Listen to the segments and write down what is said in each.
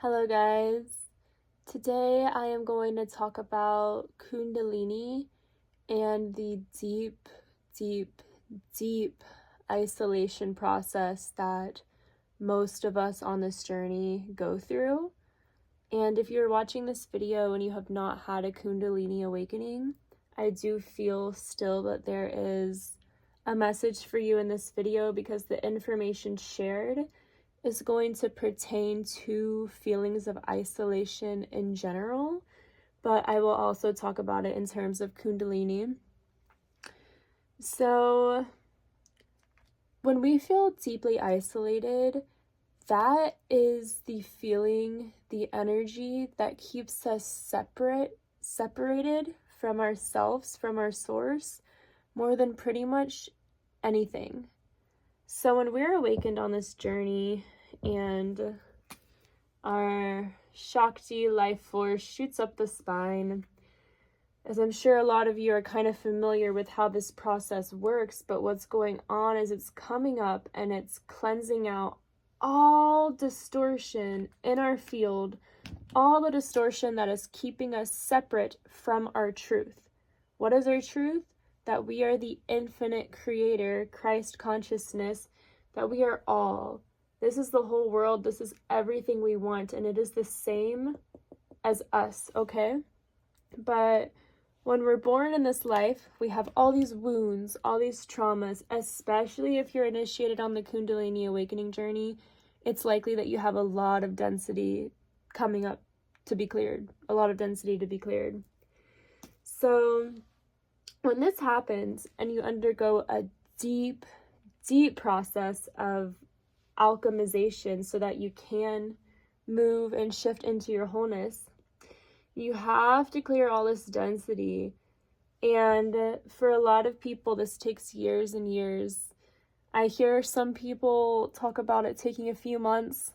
Hello guys. Today I am going to talk about Kundalini and the deep, deep, deep isolation process that most of us on this journey go through. And if you're watching this video and you have not had a Kundalini awakening, I do feel still that there is a message for you in this video because the information shared is going to pertain to feelings of isolation in general, but I will also talk about it in terms of Kundalini. So, when we feel deeply isolated, that is the feeling, the energy that keeps us separated from ourselves, from our source, more than pretty much anything. So when we're awakened on this journey and our Shakti life force shoots up the spine, as I'm sure a lot of you are kind of familiar with how this process works, but what's going on is it's coming up and it's cleansing out all distortion in our field, all the distortion that is keeping us separate from our truth. What is our truth? That we are the infinite creator, Christ consciousness, that we are all. This is the whole world. This is everything we want, and it is the same as us, okay? But when we're born in this life, we have all these wounds, all these traumas, especially if you're initiated on the Kundalini awakening journey. It's likely that you have a lot of density coming up to be cleared, a lot of density to be cleared. So when this happens and you undergo a deep, deep process of alchemization so that you can move and shift into your wholeness, you have to clear all this density. And for a lot of people, this takes years and years. I hear some people talk about it taking a few months.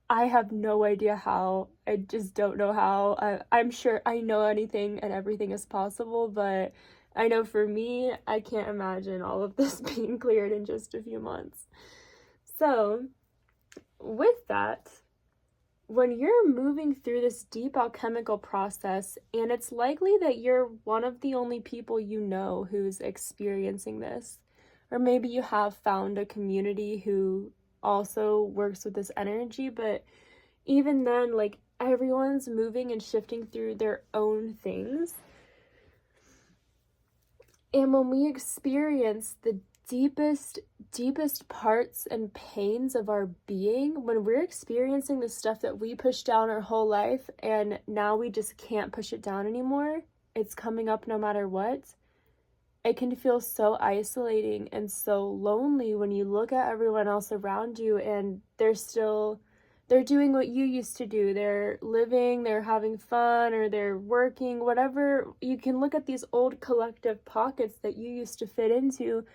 I have no idea how. I just don't know how. I'm sure I know anything and everything is possible, but I know for me, I can't imagine all of this being cleared in just a few months. So, with that, when you're moving through this deep alchemical process, and it's likely that you're one of the only people you know who's experiencing this, or maybe you have found a community who also works with this energy, but even then, like, everyone's moving and shifting through their own things. And when we experience the deepest parts and pains of our being, when we're experiencing the stuff that we pushed down our whole life and now we just can't push it down anymore, it's coming up no matter what, it can feel so isolating and so lonely when you look at everyone else around you and they're doing what you used to do. They're living, they're having fun, or they're working, whatever. You can look at these old collective pockets that you used to fit into,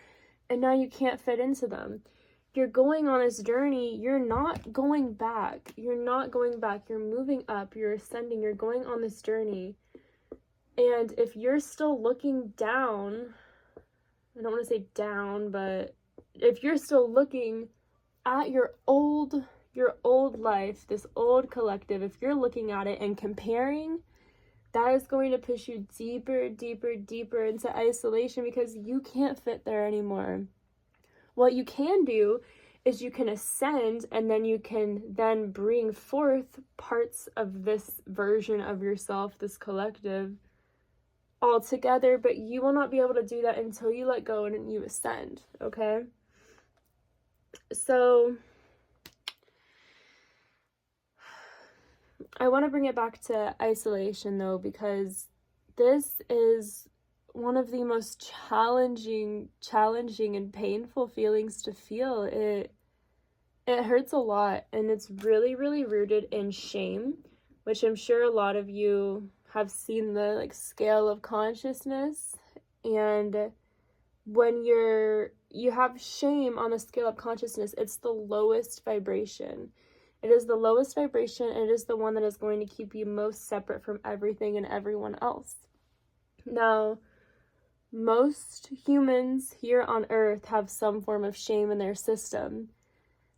and now you can't fit into them. You're going on this journey. You're not going back. You're not going back. You're moving up. You're ascending. You're going on this journey. And if you're still looking down, I don't want to say down, but if you're still looking at your old life, this old collective, if you're looking at it and comparing, that is going to push you deeper, deeper, deeper into isolation because you can't fit there anymore. What you can do is you can ascend, and then you can then bring forth parts of this version of yourself, this collective, all together, but you will not be able to do that until you let go and you ascend, okay? So I want to bring it back to isolation though, because this is one of the most challenging and painful feelings to feel. It hurts a lot, and it's really, really rooted in shame, which I'm sure a lot of you have seen the scale of consciousness. And when you have shame on the scale of consciousness, it's the lowest vibration. It is the lowest vibration, and it is the one that is going to keep you most separate from everything and everyone else. Now, most humans here on Earth have some form of shame in their system.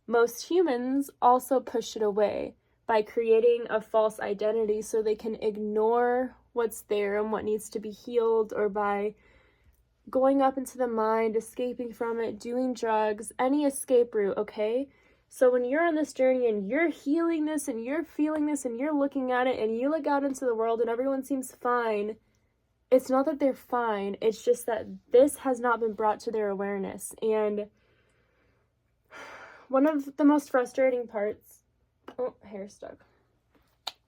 Most humans also push it away, by creating a false identity so they can ignore what's there and what needs to be healed, or by going up into the mind, escaping from it, doing drugs, any escape route, okay? So when you're on this journey and you're healing this and you're feeling this and you're looking at it and you look out into the world and everyone seems fine, it's not that they're fine, it's just that this has not been brought to their awareness. And one of the most frustrating parts, hair stuck.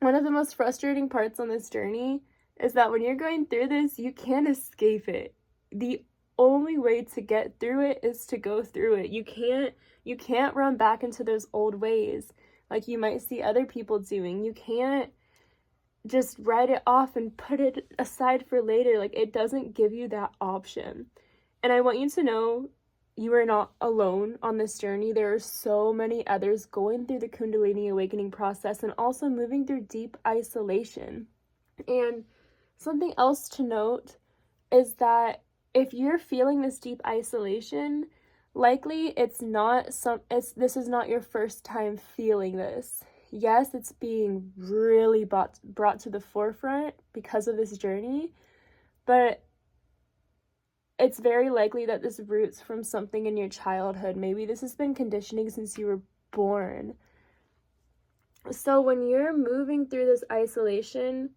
One of the most frustrating parts on this journey is that when you're going through this, you can't escape it. The only way to get through it is to go through it. You can't run back into those old ways like you might see other people doing. You can't just write it off and put it aside for later. Like, it doesn't give you that option. And I want you to know you are not alone on this journey. There are so many others going through the Kundalini awakening process and also moving through deep isolation. And something else to note is that if you're feeling this deep isolation, likely this is not your first time feeling this. Yes, it's being really brought to the forefront because of this journey, but it's very likely that this roots from something in your childhood. Maybe this has been conditioning since you were born. So when you're moving through this isolation,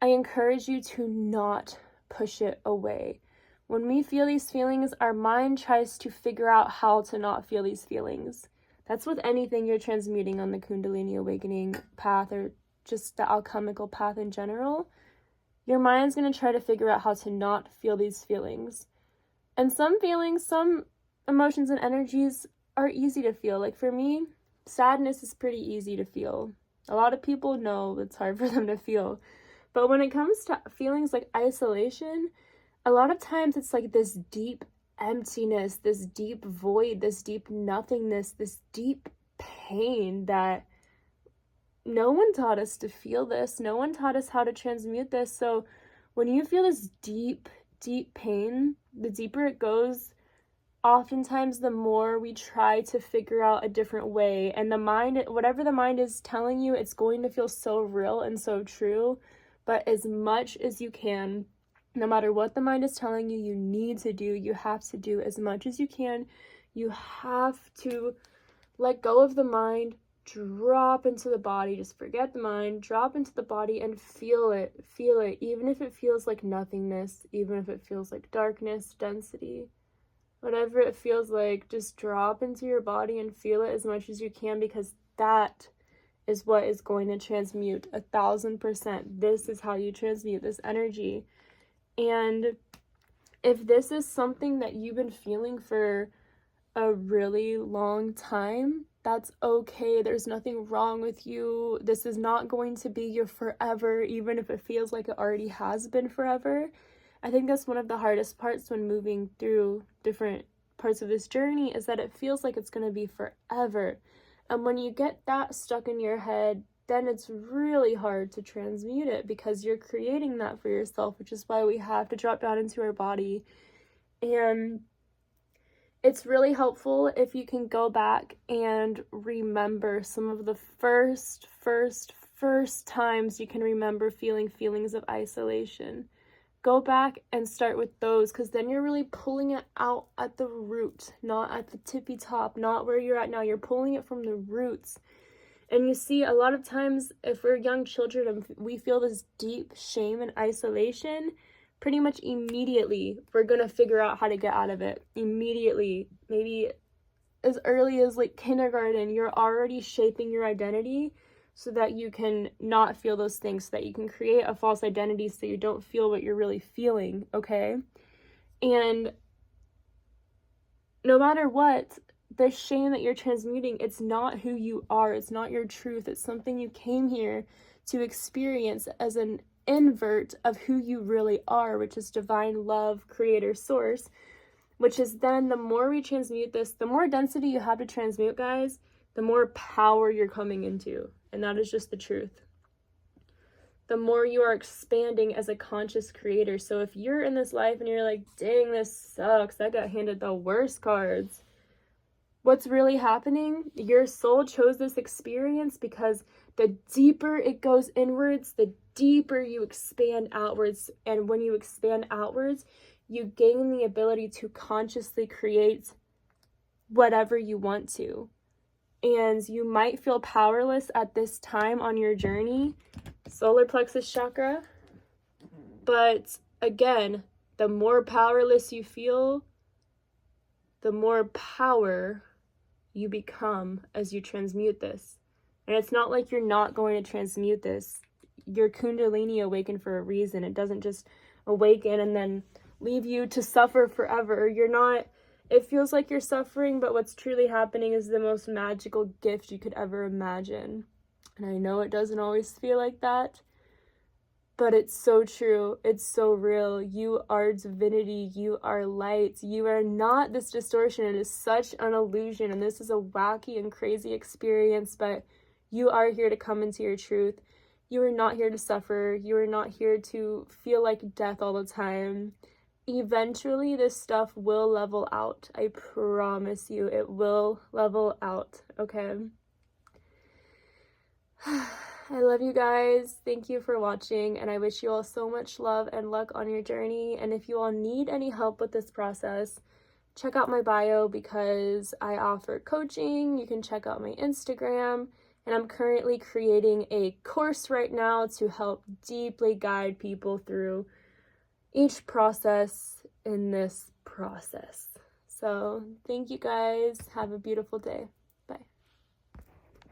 I encourage you to not push it away. When we feel these feelings, our mind tries to figure out how to not feel these feelings. That's with anything you're transmuting on the Kundalini awakening path, or just the alchemical path in general. Your mind's going to try to figure out how to not feel these feelings. And some feelings, some emotions and energies are easy to feel. Like for me, sadness is pretty easy to feel. A lot of people know it's hard for them to feel. But when it comes to feelings like isolation, a lot of times it's like this deep emptiness, this deep void, this deep nothingness, this deep pain that no one taught us to feel this. No one taught us how to transmute this. So when you feel this deep, deep pain, the deeper it goes, oftentimes the more we try to figure out a different way. And the mind, whatever the mind is telling you, it's going to feel so real and so true. But as much as you can, no matter what the mind is telling you, you need to do, you have to do as much as you can. You have to let go of the mind, drop into the body, just forget the mind, drop into the body and feel it, even if it feels like nothingness, even if it feels like darkness, density, whatever it feels like, just drop into your body and feel it as much as you can, because that is what is going to transmute 1,000%. This is how you transmute this energy. And if this is something that you've been feeling for a really long time, that's okay. There's nothing wrong with you. This is not going to be your forever, even if it feels like it already has been forever. I think that's one of the hardest parts when moving through different parts of this journey, is that it feels like it's going to be forever. And when you get that stuck in your head, then it's really hard to transmute it, because you're creating that for yourself, which is why we have to drop down into our body. And it's really helpful if you can go back and remember some of the first times you can remember feeling feelings of isolation. Go back and start with those, because then you're really pulling it out at the root, not at the tippy top, not where you're at now. You're pulling it from the roots. And you see, a lot of times, if we're young children and we feel this deep shame and isolation, pretty much immediately we're going to figure out how to get out of it. Immediately, maybe as early as like kindergarten, you're already shaping your identity so that you can not feel those things, so that you can create a false identity so you don't feel what you're really feeling, okay? And no matter what, the shame that you're transmuting, it's not who you are. It's not your truth. It's something you came here to experience as an invert of who you really are, which is divine love, creator, source, which is then the more we transmute this, the more density you have to transmute, guys, the more power you're coming into. And that is just the truth. The more you are expanding as a conscious creator. So if you're in this life and you're like, dang, this sucks, I got handed the worst cards, what's really happening, your soul chose this experience because the deeper it goes inwards, the deeper you expand outwards. And when you expand outwards, you gain the ability to consciously create whatever you want to. And you might feel powerless at this time on your journey, solar plexus chakra. But again, the more powerless you feel, the more power you become as you transmute this. And it's not like you're not going to transmute this. Your Kundalini awakened for a reason. It doesn't just awaken and then leave you to suffer forever. You're not, it feels like you're suffering, but what's truly happening is the most magical gift you could ever imagine. And I know it doesn't always feel like that, but it's so true. It's so real. You are divinity. You are light. You are not this distortion. It is such an illusion. And this is a wacky and crazy experience, but you are here to come into your truth. You are not here to suffer. You are not here to feel like death all the time. Eventually, this stuff will level out. I promise you, it will level out, okay? I love you guys. Thank you for watching, and I wish you all so much love and luck on your journey. And if you all need any help with this process, check out my bio because I offer coaching. You can check out my Instagram, and I'm currently creating a course right now to help deeply guide people through each process in this process. So thank you guys. Have a beautiful day.